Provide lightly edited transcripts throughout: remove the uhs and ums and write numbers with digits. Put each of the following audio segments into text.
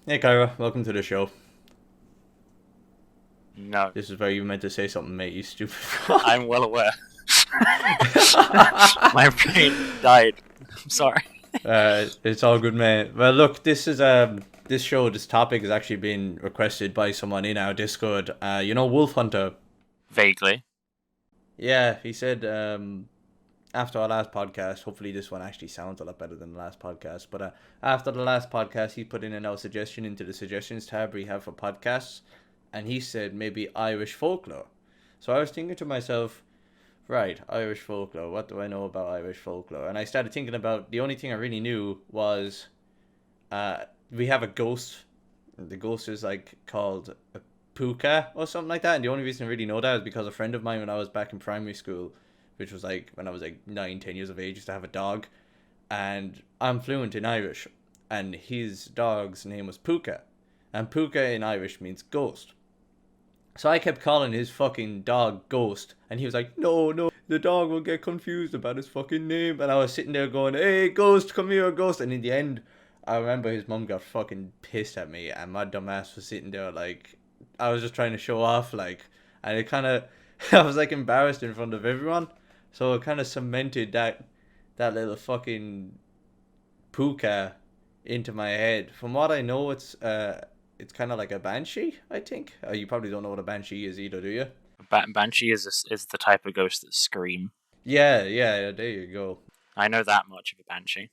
Hey Kyra, welcome to the show. No, This is where you meant to say something, mate, you stupid I'm fuck. well aware. My brain died. I'm sorry. It's all good, mate. Well, look, this topic has actually been requested by someone in our Discord. Wolf Hunter. Vaguely. Yeah, he said after our last podcast, hopefully this one actually sounds a lot better than the last podcast. But after the last podcast, he put in a suggestion into the suggestions tab we have for podcasts, and he said maybe Irish folklore. So I was thinking to myself, right, Irish folklore. What do I know about Irish folklore? And I started thinking about the only thing I really knew was we have a ghost. The ghost is like called a puka or something like that. And the only reason I really know that is because a friend of mine when I was back in primary school, which was like when I was like 9, 10 years of age, used to have a dog. And I'm fluent in Irish. And his dog's name was Puka. And Puka in Irish means ghost. So I kept calling his fucking dog Ghost, and he was like, "No, no, the dog will get confused about his fucking name." And I was sitting there going, "Hey, Ghost, come here, Ghost." And in the end, I remember his mum got fucking pissed at me, and my dumb ass was sitting there like, I was just trying to show off, like, and it kind of, I was like embarrassed in front of everyone, so it kind of cemented that little fucking puka into my head. From what I know, it's kind of like a banshee. I think. You probably don't know what a banshee is either, do you? Banshee is the type of ghost that scream. Yeah, yeah, yeah. There you go. I know that much of a banshee.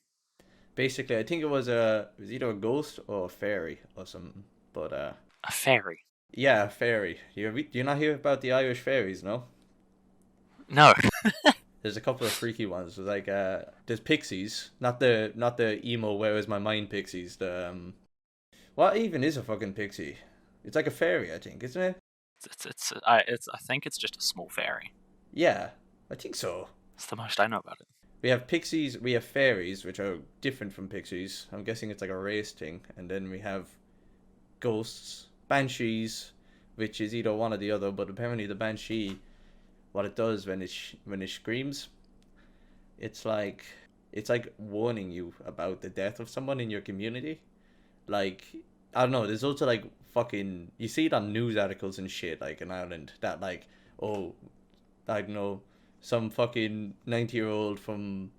Basically, I think it was either a ghost or a fairy or something. But A fairy. yeah, a fairy. Do you not hear about the Irish fairies? No. No. There's a couple of freaky ones. Like there's Pixies, not the emo Where Is My Mind Pixies. The what even is a fucking pixie? It's like a fairy, I think, isn't it? I think it's just a small fairy. Yeah, I think so. It's the most I know about it. We have pixies, we have fairies, which are different from pixies. I'm guessing it's like a race thing. And then we have ghosts, banshees, which is either one or the other. But apparently, the banshee, what it does when it screams, it's like it's like warning you about the death of someone in your community. Like I don't know. There's also like fucking you see it on news articles and shit like in Ireland that like oh I don't know, some fucking 90-year-old from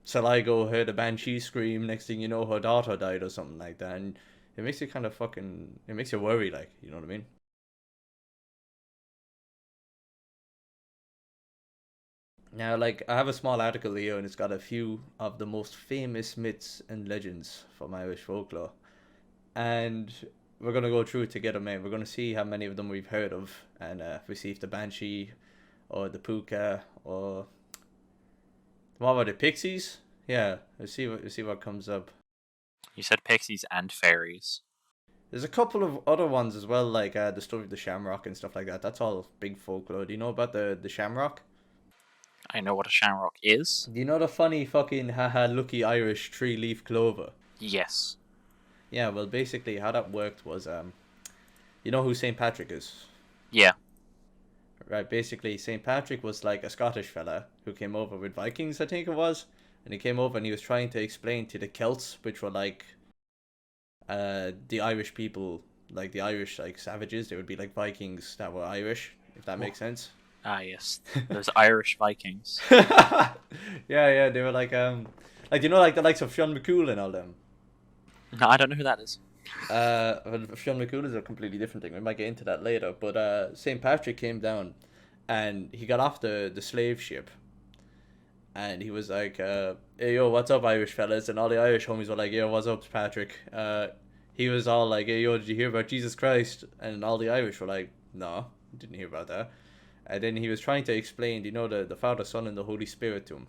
Sligo heard a banshee scream. Next thing you know, her daughter died or something like that. And it makes you kind of fucking, it makes you worry, like, you know what I mean? Now, like, I have a small article here and it's got a few of the most famous myths and legends from Irish folklore. And we're going to go through it together, mate. We're going to see how many of them we've heard of. And if we see if the banshee or the puka or what were the pixies? Yeah, let's see what comes up. You said pixies and fairies. There's a couple of other ones as well, like the story of the Shamrock and stuff like that. That's all big folklore. Do you know about the Shamrock? I know what a shamrock is. Do you know the funny fucking haha lucky Irish 3-leaf clover? Yes. Yeah, well, basically how that worked was you know who Saint Patrick is, Yeah. right? Basically, Saint Patrick was like a Scottish fella who came over with Vikings, I think it was, and he came over and he was trying to explain to the Celts, which were like the Irish people, like the Irish like savages. They would be like Vikings that were Irish, if that Wha- makes sense. Ah, yes. Those Irish Vikings. Yeah, yeah, they were like you know, like the likes of Fionn McCool and all them. No, I don't know who that is. Well, Fionn McCool is a completely different thing. We might get into that later. But Saint Patrick came down, and he got off the slave ship, and he was like, "Hey yo, what's up, Irish fellas?" And all the Irish homies were like, "Yo, what's up, Patrick?" He was all like, "Hey yo, did you hear about Jesus Christ?" And all the Irish were like, "No, didn't hear about that." And then he was trying to explain, you know, the Father, Son, and the Holy Spirit to him.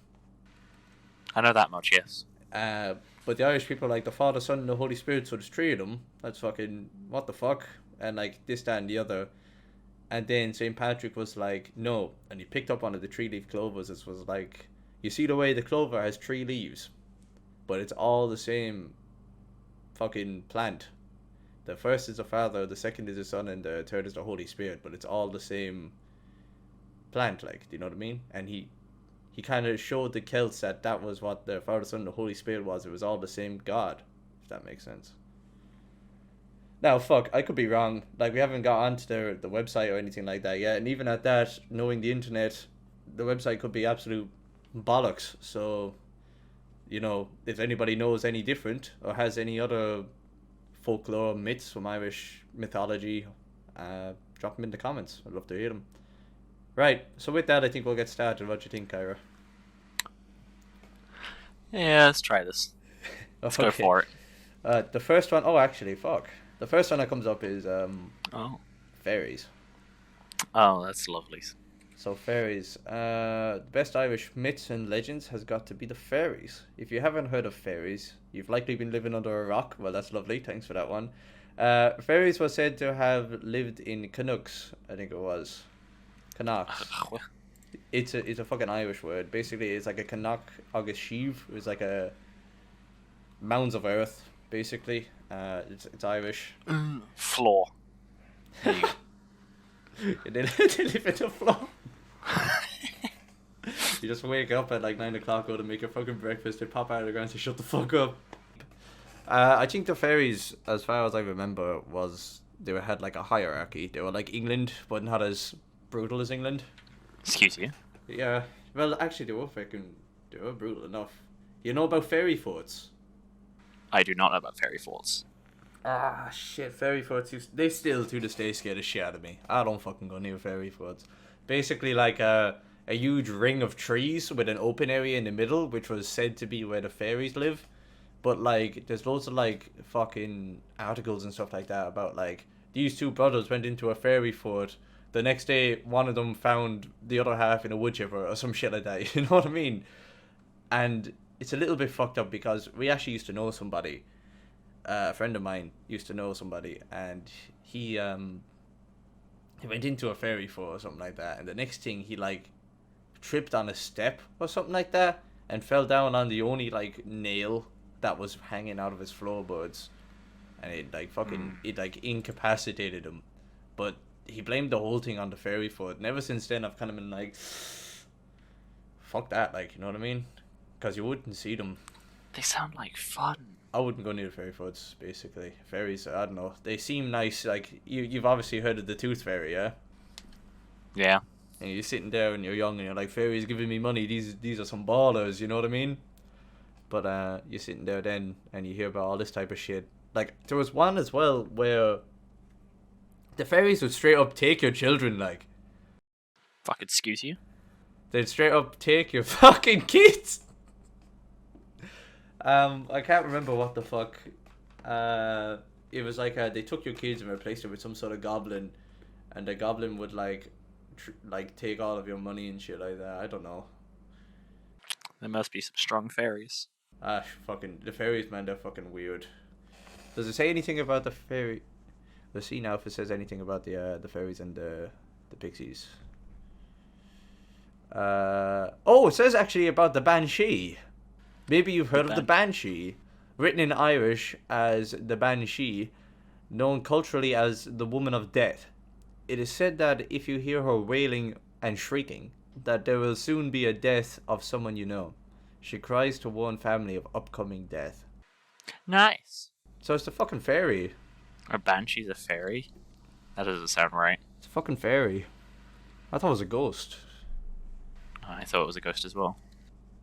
I know that much, yes. Uh, but the Irish people are like the Father, Son, and the Holy Spirit, so there's three of them. That's fucking what the fuck, and like this, that, and the other. And then Saint Patrick was like, no, and he picked up one of the 3-leaf clovers. It was like, you see the way the clover has 3 leaves, but it's all the same fucking plant. The first is the Father, the second is the Son, and the third is the Holy Spirit. But it's all the same plant, like, do you know what I mean? And he kind of showed the Celts that that was what the Father, Son, and the Holy Spirit was. It was all the same God, if that makes sense. Now, fuck, I could be wrong. Like, we haven't got onto the website or anything like that yet. And even at that, knowing the internet, the website could be absolute bollocks. So, if anybody knows any different or has any other folklore myths from Irish mythology, drop them in the comments. I'd love to hear them. Right, so with that, I think we'll get started. What do you think, Kyra? Yeah, let's try this. Let's go for it. The first one, oh, actually, fuck. The first one that comes up is fairies. Oh, that's lovely. So fairies, the best Irish myths and legends has got to be the fairies. If you haven't heard of fairies, you've likely been living under a rock. Well, that's lovely. Thanks for that one. Fairies were said to have lived in Canucks. I think it was Canucks. It's a fucking Irish word. Basically, it's like a Canuck August Sheave. It was like a mounds of earth. Basically, it's Irish. Floor. They live in the floor. You just wake up at like 9 o'clock, go to make your fucking breakfast, they pop out of the ground and say, shut the fuck up. I think the fairies, as far as I remember, had like a hierarchy. They were like England, but not as brutal as England. Excuse you? Yeah. Well, actually, they were brutal enough. You know about fairy forts? I do not know about fairy forts. Ah, shit, fairy forts, they still to this day scare the shit out of me. I don't fucking go near fairy forts. Basically, like a huge ring of trees with an open area in the middle, which was said to be where the fairies live. But, like, there's loads of, like, fucking articles and stuff like that about, like, these two brothers went into a fairy fort. The next day, one of them found the other half in a wood chipper or some shit like that. You know what I mean? And it's a little bit fucked up because we actually used to know somebody. A friend of mine used to know somebody, and he went into a fairy fort or something like that, and the next thing he like tripped on a step or something like that and fell down on the only like nail that was hanging out of his floorboards, and it like incapacitated him. But he blamed the whole thing on the fairy fort, and ever since then I've kind of been like, fuck that, like, you know what I mean? Because you wouldn't see them. They sound like fun. I wouldn't go near the fairy forts, basically. Fairies, I don't know. They seem nice. Like, you've obviously heard of the Tooth Fairy, yeah? Yeah. And you're sitting there and you're young and you're like, fairies giving me money. These are some ballers, you know what I mean? But you're sitting there then and you hear about all this type of shit. Like, there was one as well where the fairies would straight up take your children, like. Fucking excuse you? They'd straight up take your fucking kids! I can't remember what the fuck. It was like they took your kids and replaced it with some sort of goblin, and the goblin would like take all of your money and shit like that. I don't know. There must be some strong fairies. Fucking the fairies, man, they're fucking weird. Does it say anything about the fairy? Let's see now if it says anything about the fairies and the pixies. It says actually about the banshee. Maybe you've heard of the banshee, written in Irish as the banshee, known culturally as the woman of death. It is said that if you hear her wailing and shrieking, that there will soon be a death of someone you know. She cries to warn family of upcoming death. Nice. So it's the fucking fairy. Are banshees a fairy? That doesn't sound right. It's a fucking fairy. I thought it was a ghost. I thought it was a ghost as well.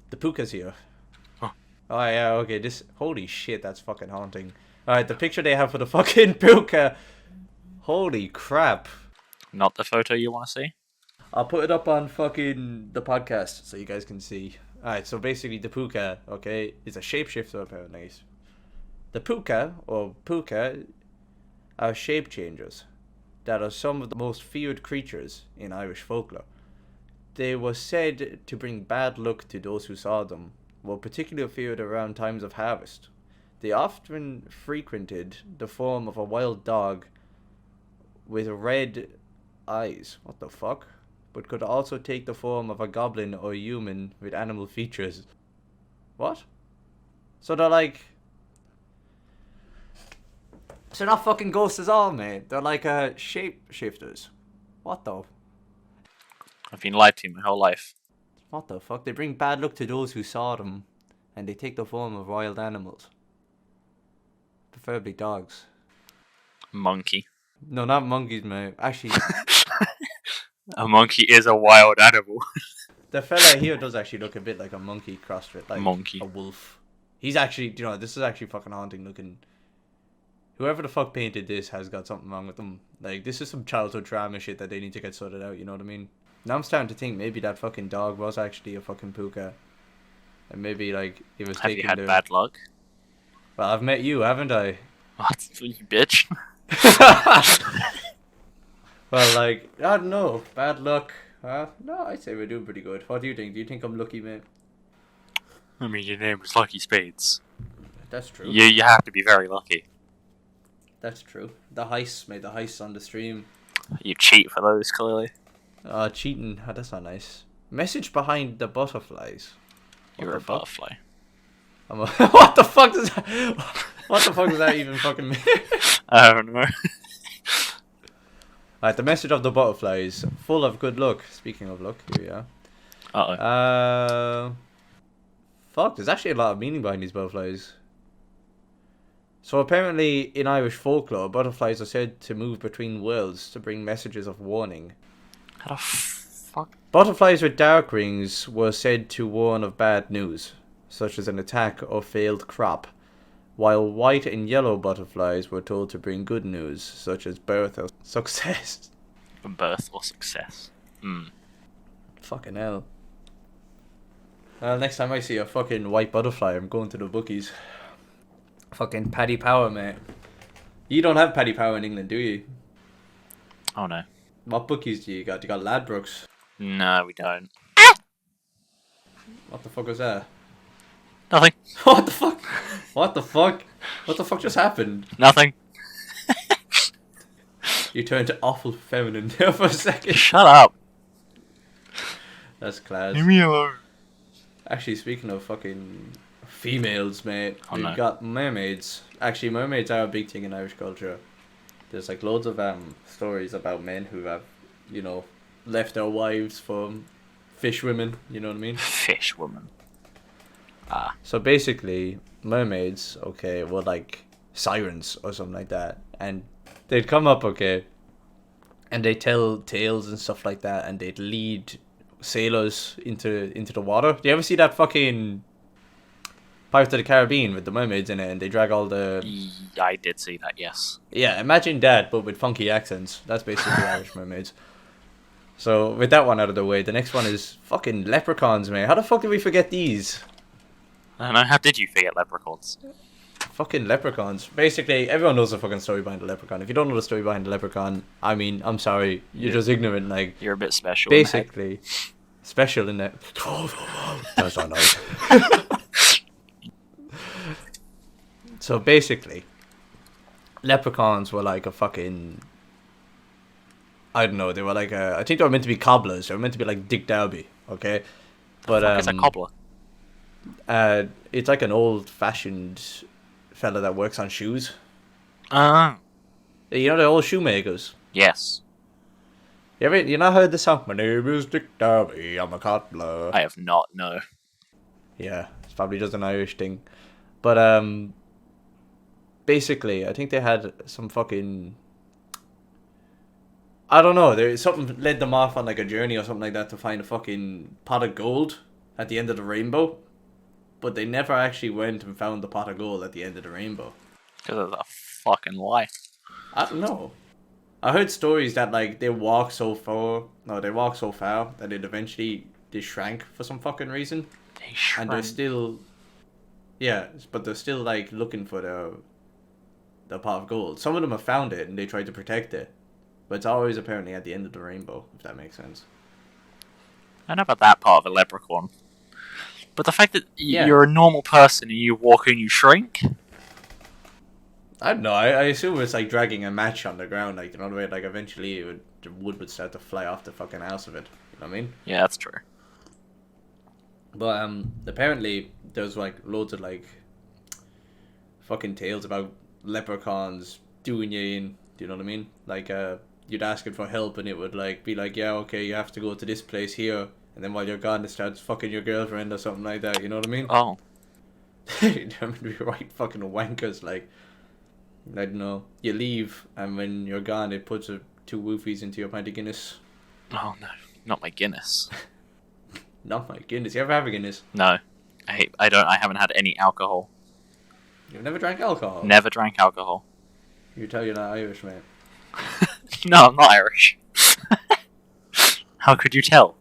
The puka's here. Huh. Oh yeah, okay, holy shit, that's fucking haunting. Alright, the picture they have for the fucking puka. Holy crap. Not the photo you want to see? I'll put it up on fucking the podcast so you guys can see. Alright, so basically the puka, okay, is a shapeshifter apparently. The puka, or puka, are shape changers that are some of the most feared creatures in Irish folklore. They were said to bring bad luck to those who saw them, were particularly feared around times of harvest. They often frequented the form of a wild dog with red eyes. What the fuck? But could also take the form of a goblin or human with animal features. What? So they're like... So they're not fucking ghosts at all, mate. They're like shapeshifters. What the... I've been lied to my whole life. What the fuck? They bring bad luck to those who saw them, and they take the form of wild animals. Preferably dogs. Monkey. No, not monkeys, mate. Actually, A monkey is a wild animal. the fella here does actually look a bit like a monkey crossed with like Monkey. a wolf. He's actually, this is actually fucking haunting looking. Whoever the fuck painted this has got something wrong with them. Like, this is some childhood trauma shit that they need to get sorted out, you know what I mean? Now I'm starting to think maybe that fucking dog was actually a fucking puka. And maybe, like, he was Have you taken had to... bad luck? Well, I've met you, haven't I? What? You bitch. Well, like, I don't know. Bad luck. No, I'd say we're doing pretty good. What do you think? Do you think I'm lucky, mate? I mean, your name was Lucky Spades. That's true. You have to be very lucky. That's true. The heists, mate. The heists on the stream. You cheat for those, clearly. Cheating. That's not nice. Message behind the butterflies. You're a butterfly. What the fuck does that... What the fuck does that even fucking mean? I don't know. Alright, the message of the butterflies. Full of good luck. Speaking of luck, here we are. Uh-oh. Fuck, there's actually a lot of meaning behind these butterflies. So apparently, in Irish folklore, butterflies are said to move between worlds to bring messages of warning. How the fuck? Butterflies with dark rings were said to warn of bad news, such as an attack or failed crop, while white and yellow butterflies were told to bring good news, such as birth or success. Birth or success. Fucking hell. Next time I see a fucking white butterfly, I'm going to the bookies. Fucking Paddy Power, mate. You don't have Paddy Power in England, do you? Oh no. What bookies do you got? You got Ladbrokes. No, we don't. What the fuck was that? Nothing. What the fuck? What the fuck? What the fuck just happened? Nothing. You turned awful feminine there for a second. Shut up. That's class. Leave me alone. Actually, speaking of fucking females, mate, Oh, we've no. got mermaids. Actually, mermaids are a big thing in Irish culture. There's like loads of stories about men who have, left their wives for fish women. You know what I mean? Fish woman. Ah. So basically, mermaids, okay, were like sirens or something like that, and they'd come up, okay, and they tell tales and stuff like that, and they'd lead sailors into the water. Do you ever see that fucking Pirates of the Caribbean with the mermaids in it, and they drag all the... I did see that, yes. Yeah, imagine that, but with funky accents. That's basically Irish mermaids. So, with that one out of the way, the next one is fucking leprechauns, mate. How the fuck did we forget these? I don't know, how did you forget leprechauns? Fucking leprechauns. Basically, everyone knows the fucking story behind the leprechaun. If you don't know the story behind the leprechaun, I mean, I'm sorry. You're just ignorant, like... You're a bit special. Basically, special in that... That's not nice. So basically, leprechauns were like a fucking... I don't know, they were like I think they were meant to be cobblers. They were meant to be like Dick Darby, okay? But It's a cobbler. It's like an old-fashioned fella that works on shoes. Oh. You know the old shoemakers? Yes. You not heard the song? My name is Dick Darby, I'm a cobbler. I have not, no. Yeah, it's probably just an Irish thing. But, basically, I think they had some fucking... I don't know, something led them off on like a journey or something like that to find a fucking pot of gold at the end of the rainbow. But they never actually went and found the pot of gold at the end of the rainbow. Because of a fucking lie. I don't know. I heard stories that like they walked so far that it eventually they shrank for some fucking reason. They shrank. And they're still, yeah, but they're still like looking for the pot of gold. Some of them have found it and they tried to protect it, but it's always apparently at the end of the rainbow, if that makes sense. I know about that part of a leprechaun. But the fact that Yeah. you're a normal person and you walk and you shrink? I don't know. I assume it's like dragging a match on the ground, like, you know the way, like eventually the wood would start to fly off the fucking house of it. You know what I mean? Yeah, that's true. But apparently there's like loads of like fucking tales about leprechauns doing you in. Do you know what I mean? Like you'd ask it for help and it would like be like, yeah, okay, you have to go to this place here, and then while you're gone it starts fucking your girlfriend or something like that. You know what I mean? Oh. They're meant to be right fucking wankers, like. I don't know. You leave, and when you're gone, it puts two woofies into your pint of Guinness. Oh no, not my Guinness. Not my Guinness. You ever have a Guinness? No, I haven't had any alcohol. You've never drank alcohol? Never drank alcohol. You tell you're not Irish, mate. No, I'm not Irish. How could you tell?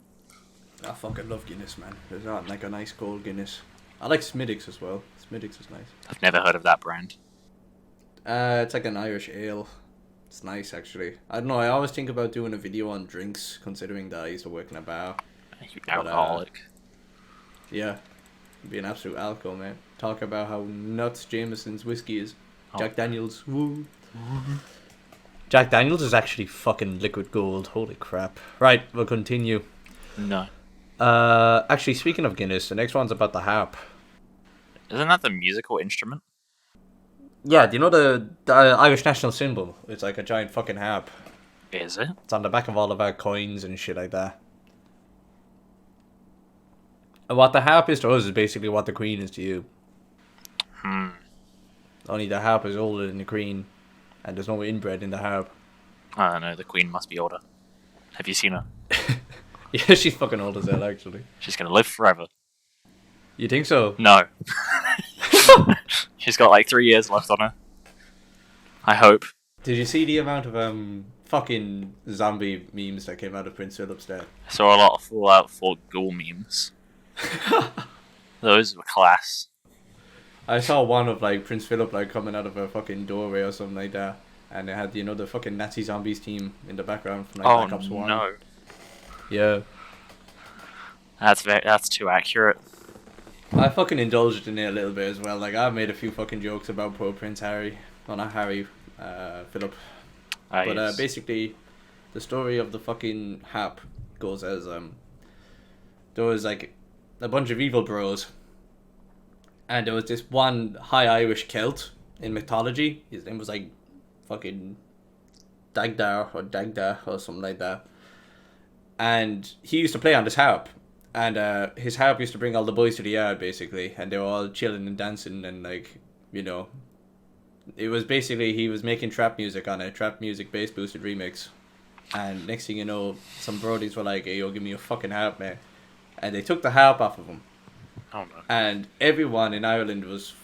I fucking love Guinness, man. There's not like a nice cold Guinness. I like Smiddix as well. Smiddix is nice. I've never heard of that brand. It's like an Irish ale. It's nice, actually. I don't know, I always think about doing a video on drinks, considering that I used to work in a bar. You alcoholic. Yeah. Be an absolute alco, man. Talk about how nuts Jameson's whiskey is. Oh. Jack Daniels. Woo. Jack Daniels is actually fucking liquid gold. Holy crap. Right, we'll continue. No. Actually, speaking of Guinness, the next one's about the harp. Isn't that the musical instrument? Yeah, do you know the Irish national symbol? It's like a giant fucking harp. Is it? It's on the back of all of our coins and shit like that. And what the harp is to us is basically what the queen is to you. Only the harp is older than the queen, and there's no inbred in the harp. I don't know, the queen must be older. Have you seen her? Yeah, she's fucking old as hell, actually. She's gonna live forever. You think so? No. She's got like 3 years left on her. I hope. Did you see the amount of fucking zombie memes that came out of Prince Philip's death? I saw a lot of Fallout 4 ghoul memes. Those were class. I saw one of like Prince Philip like coming out of a fucking doorway or something like that, and it had the fucking Nazi zombies team in the background from like Black Ops 1. No. Yeah. That's too accurate. I fucking indulged in it a little bit as well. Like I've made a few fucking jokes about poor Prince Harry. Well, not Harry, Philip. But basically, the story of the fucking harp goes as there was like a bunch of evil bros, and there was this one high Irish Celt in mythology. His name was like fucking Dagdar or something like that. And he used to play on this harp. And his harp used to bring all the boys to the yard, basically. And they were all chilling and dancing and, like, it was basically he was making trap music on a trap music bass boosted remix. And next thing you know, some brodies were like, hey, yo, give me your fucking harp, man. And they took the harp off of him. Oh, no. And everyone in Ireland was,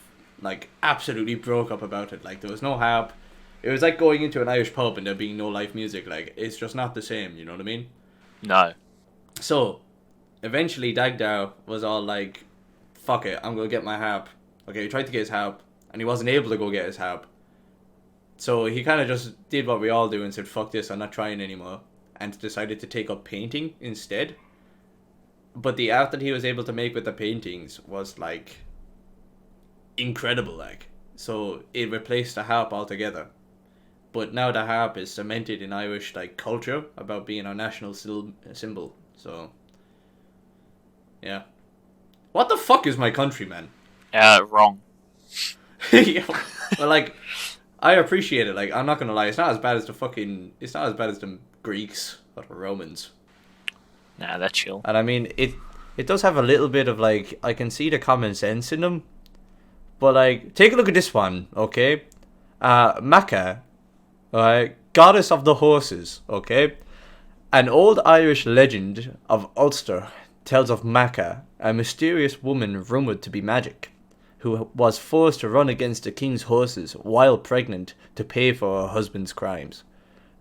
like, absolutely broke up about it. Like, there was no harp. It was like going into an Irish pub and there being no live music. Like, it's just not the same, you know what I mean? No. So, eventually Dagdar was all like, fuck it, I'm going to get my harp. Okay, he tried to get his harp, and he wasn't able to go get his harp. So he kind of just did what we all do and said, fuck this, I'm not trying anymore. And decided to take up painting instead. But the art that he was able to make with the paintings was, like, incredible, like. So it replaced the harp altogether. But now the harp is cemented in Irish, like, culture about being our national symbol. So, yeah. What the fuck is my country, man? Wrong. Yeah, but, like, I appreciate it. Like, I'm not gonna lie, it's not as bad as the Greeks or the Romans. Nah, they're chill. And I mean, it does have a little bit of, like, I can see the common sense in them. But, like, take a look at this one, okay? Maca, alright, goddess of the horses, okay? An old Irish legend of Ulster tells of Maca, a mysterious woman rumoured to be magic, who was forced to run against the king's horses while pregnant to pay for her husband's crimes.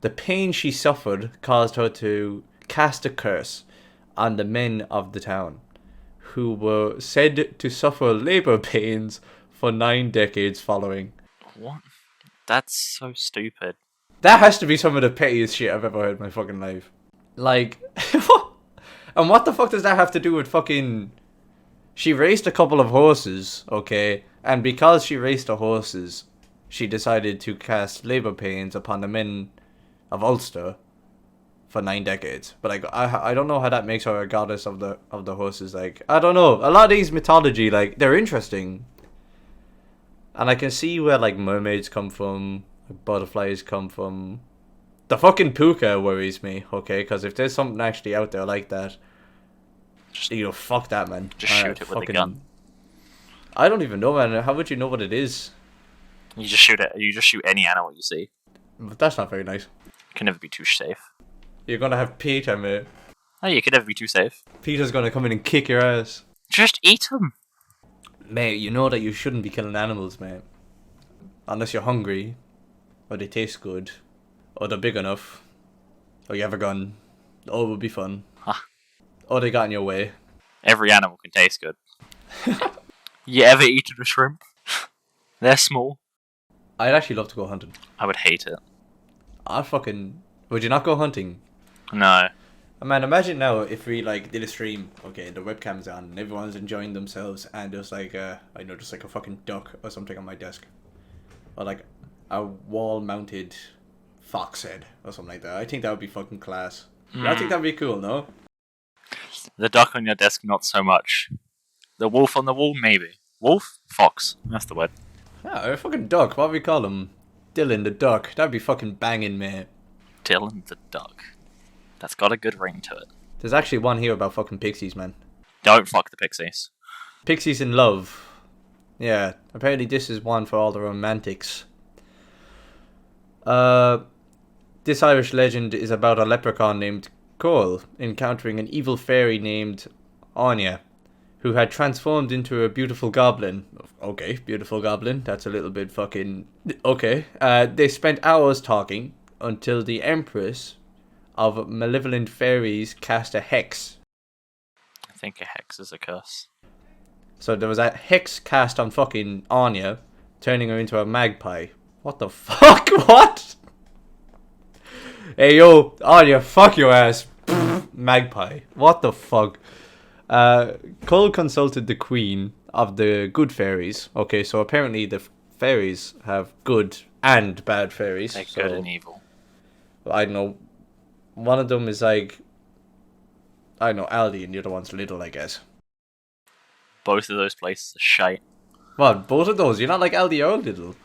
The pain she suffered caused her to cast a curse on the men of the town, who were said to suffer labour pains for 9 decades following. What? That's so stupid. That has to be some of the pettiest shit I've ever heard in my fucking life. Like, and what the fuck does that have to do with fucking... She raced a couple of horses, okay, and because she raced the horses, she decided to cast labour pains upon the men of Ulster for 9 decades. But like, I don't know how that makes her a goddess of the horses. Like, I don't know. A lot of these mythology, like, they're interesting. And I can see where, like, mermaids come from, like, butterflies come from. The fucking puka worries me, okay? Because if there's something actually out there like that, fuck that, man. Just shoot it with a gun. I don't even know, man. How would you know what it is? You just shoot it. You just shoot any animal you see. But that's not very nice. Can never be too safe. You're gonna have Peter, mate. Oh, you can never be too safe. Peter's gonna come in and kick your ass. Just eat them. Mate, you know that you shouldn't be killing animals, mate. Unless you're hungry, or they taste good, or they're big enough, or you have a gun. Oh, it would be fun. Huh. Or they got in your way. Every animal can taste good. You ever eaten a shrimp? They're small. I'd actually love to go hunting. I would hate it. Would you not go hunting? No. Man, imagine now if we like did a stream, okay, the webcam's on and everyone's enjoying themselves and there's like just like a fucking duck or something on my desk. Or like a wall mounted fox head or something like that. I think that would be fucking class. I think that'd be cool, no? The duck on your desk, not so much. The wolf on the wall, maybe. Wolf? Fox. That's the word. Yeah, a fucking duck, what do we call him? Dylan the duck. That'd be fucking banging, mate. Dylan the duck. That's got a good ring to it. There's actually one here about fucking pixies, man. Don't fuck the pixies. Pixies in love. Yeah, apparently this is one for all the romantics. This Irish legend is about a leprechaun named Cole encountering an evil fairy named Anya, who had transformed into a beautiful goblin. Okay, beautiful goblin. That's a little bit fucking... Okay. They spent hours talking until the Empress of malevolent fairies cast a hex. I think a hex is a curse. So there was a hex cast on fucking Anya, turning her into a magpie. What the fuck? What? Hey yo, Anya, fuck your ass. Magpie. What the fuck? Cole consulted the queen of the good fairies. Okay, so apparently the fairies have good and bad fairies. They're so, good and evil. I don't know. One of them is like, I don't know, Aldi, and the other one's Lidl, I guess. Both of those places are shite. What, both of those? You're not like Aldi or Lidl?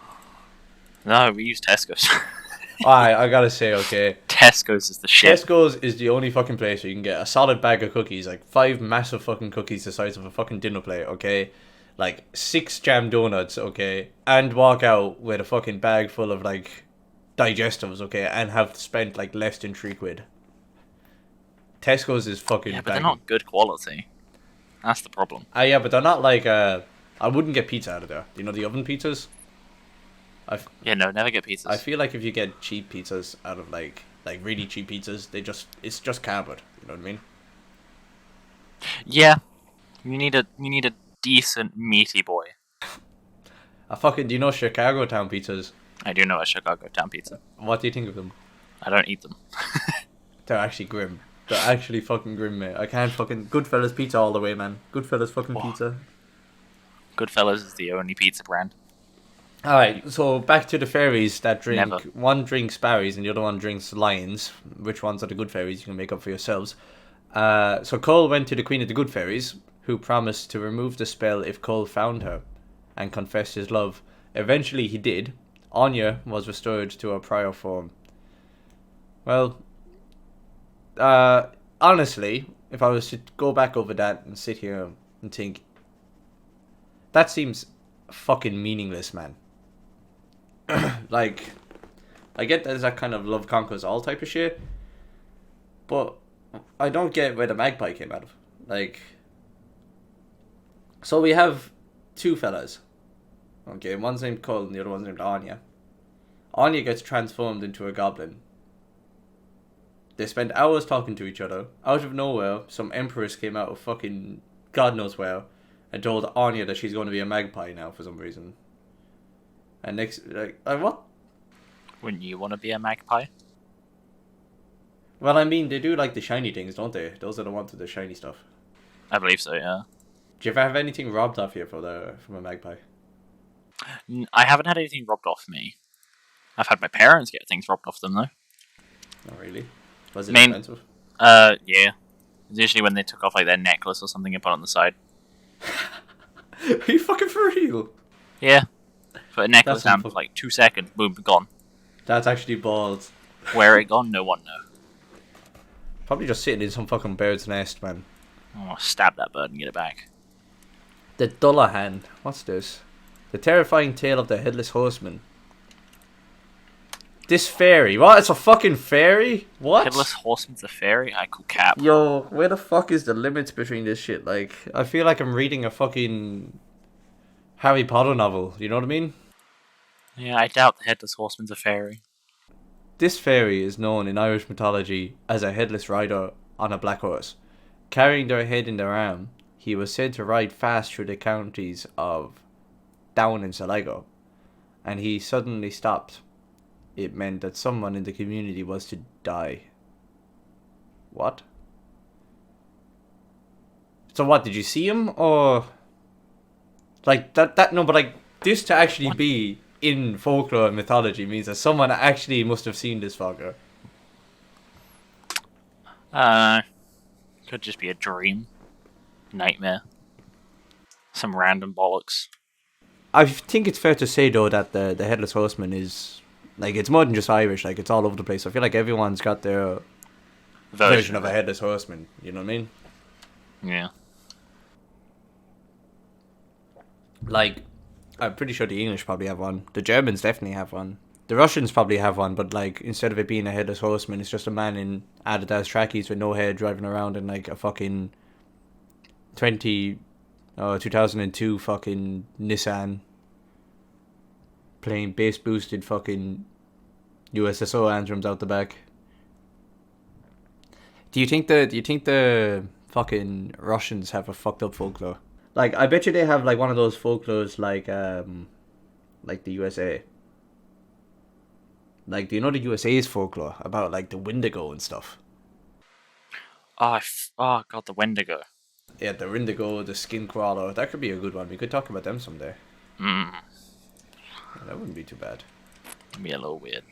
No, we use Tesco's. I gotta say, okay. Tesco's is the shit. Tesco's is the only fucking place where you can get a solid bag of cookies, like 5 massive fucking cookies the size of a fucking dinner plate, okay? Like 6 jam donuts, okay? And walk out with a fucking bag full of like digestives, okay? And have spent like less than £3. Tesco's is fucking Yeah, but banging. they're not good quality. That's the problem. Yeah, but they're not like, I wouldn't get pizza out of there. You know the oven pizzas? Yeah, no, never get pizzas. I feel like if you get cheap pizzas out of like really cheap pizzas, it's just cardboard. You know what I mean? Yeah, you need a decent meaty boy. Do you know Chicago Town pizzas? I do know a Chicago Town pizza. What do you think of them? I don't eat them. They're actually grim. They're actually fucking grim, mate. I can't fucking... Goodfellas pizza all the way, man. Goodfellas fucking pizza. Goodfellas is the only pizza brand. Alright, so back to the fairies that drink. Never. One drinks sparrows and the other one drinks lions. Which ones are the good fairies? You can make up for yourselves. So Cole went to the queen of the good fairies, who promised to remove the spell if Cole found her and confessed his love. Eventually he did. Anya was restored to her prior form. Well, honestly, if I was to go back over that and sit here and think, that seems fucking meaningless, man. Like, I get there's that kind of love conquers all type of shit, but I don't get where the magpie came out of. Like, so we have 2 fellas. Okay, one's named Cole and the other one's named Anya. Anya gets transformed into a goblin. They spend hours talking to each other. Out of nowhere, some empress came out of fucking God knows where and told Anya that she's going to be a magpie now for some reason. And next, like what? Wouldn't you want to be a magpie? Well, I mean, they do like the shiny things, don't they? Those are the ones with the shiny stuff. I believe so, yeah. Do you ever have anything robbed off you from a magpie? I haven't had anything robbed off me. I've had my parents get things robbed off them, though. Not really. Was it Main- expensive? Yeah. It's usually when they took off, like, their necklace or something and put it on the side. Are you fucking for real? Yeah. Put a necklace That's down for, like, 2 seconds, boom, gone. That's actually balls. Where it gone, no one knows. Probably just sitting in some fucking bird's nest, man. Oh, stab that bird and get it back. The Dullahan. What's this? The terrifying tale of the Headless Horseman. This fairy. What? It's a fucking fairy? What? Headless Horseman's a fairy? I could cap. Yo, where the fuck is the limits between this shit? Like, I feel like I'm reading a fucking Harry Potter novel. You know what I mean? Yeah, I doubt the Headless Horseman's a fairy. This fairy is known in Irish mythology as a headless rider on a black horse. Carrying their head in their arm, he was said to ride fast through the counties of Down and Sligo, and he suddenly stopped. It meant that someone in the community was to die. What? So what, did you see him, or... Like, no, but like, this to actually be in folklore and mythology means that someone actually must have seen this fucker. Could just be a dream. Nightmare. Some random bollocks. I think it's fair to say, though, that the Headless Horseman is... Like, it's more than just Irish, like, it's all over the place. I feel like everyone's got their version of a Headless Horseman, you know what I mean? Yeah. Like, I'm pretty sure the English probably have one. The Germans definitely have one. The Russians probably have one, but, like, instead of it being a Headless Horseman, it's just a man in Adidas trackies with no head driving around in, like, a fucking 2002 fucking Nissan, playing bass boosted fucking USSR anthems out the back. Do you think the fucking Russians have a fucked up folklore? Like, I bet you they have like one of those folklores like the USA. Like, do you know the USA's folklore about like the Wendigo and stuff? Oh god, the Wendigo. Yeah, the Wendigo, the skin crawler. That could be a good one. We could talk about them someday. That wouldn't be too bad. It'd be a little weird.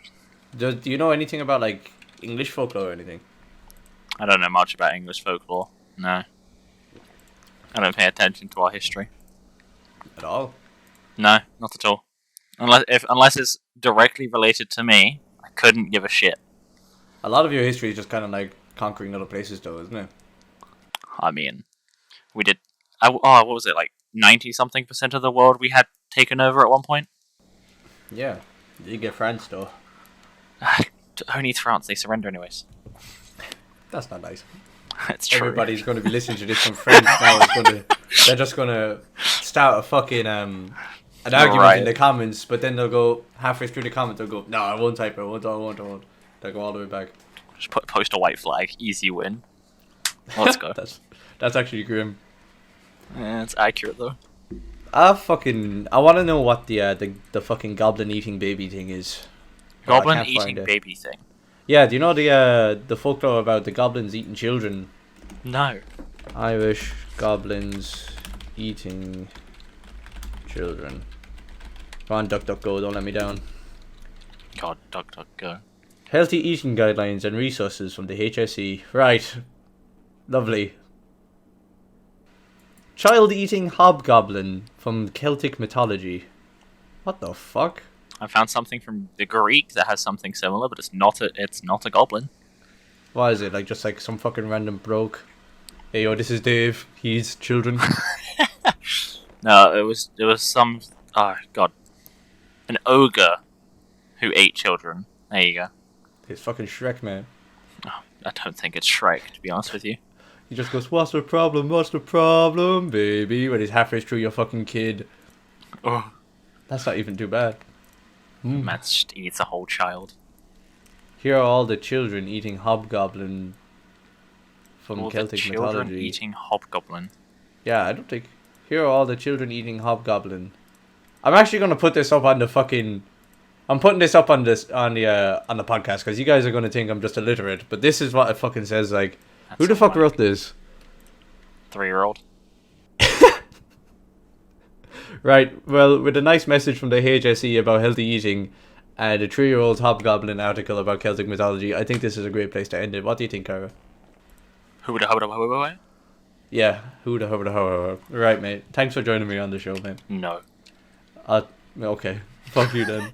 Do you know anything about like English folklore or anything? I don't know much about English folklore. No. I don't pay attention to our history. At all? No, not at all. Unless it's directly related to me, I couldn't give a shit. A lot of your history is just kind of like conquering other places, though, isn't it? I mean, we did. What was it, like 90-something% of the world we had taken over at one point? Yeah, you get France, though. Only France, they surrender anyways. That's not nice. It's true. Everybody's going to be listening to this from France now. They're just going to start a fucking an argument in the comments, but then they'll go halfway through the comment. They'll go, "No, I won't type it. I won't. They'll go all the way back. Just post a white flag. Easy win. Let's go. That's actually grim. Yeah, it's accurate though. I want to know what the fucking goblin eating baby thing is. Goblin eating baby thing. Yeah, do you know the folklore about the goblins eating children? No. Irish goblins eating children. Go on, duck, go, don't let me down. God, duck, go. Healthy eating guidelines and resources from the HSE. Right. Lovely. Child eating hobgoblin from Celtic mythology. What the fuck? I found something from the Greek that has something similar, but it's not a goblin. Why is it? Like, just like some fucking random bloke? Hey, yo, this is Dave. He's children. No, it was some... Oh, God. An ogre who ate children. There you go. It's fucking Shrek, man. Oh, I don't think it's Shrek, to be honest with you. He just goes, what's the problem, baby? When he's halfway through your fucking kid. Oh. That's not even too bad. Man just eats a whole child. Here are all the children eating hobgoblin from all Celtic the children mythology. Eating hobgoblin. Yeah, I don't think... Here are all the children eating hobgoblin. I'm actually going to put this up on the fucking... I'm putting this up on the podcast because you guys are going to think I'm just illiterate. But this is what it fucking says, like... That's who the fuck wrote this? 3-year-old. Right, well, with a nice message from the HSE about healthy eating and a 3-year-old's hobgoblin article about Celtic mythology, I think this is a great place to end it. What do you think, Cara? Who the hobgoblin? Yeah, who the hobgoblin? Right, mate. Thanks for joining me on the show, mate. No. Okay. Fuck you then.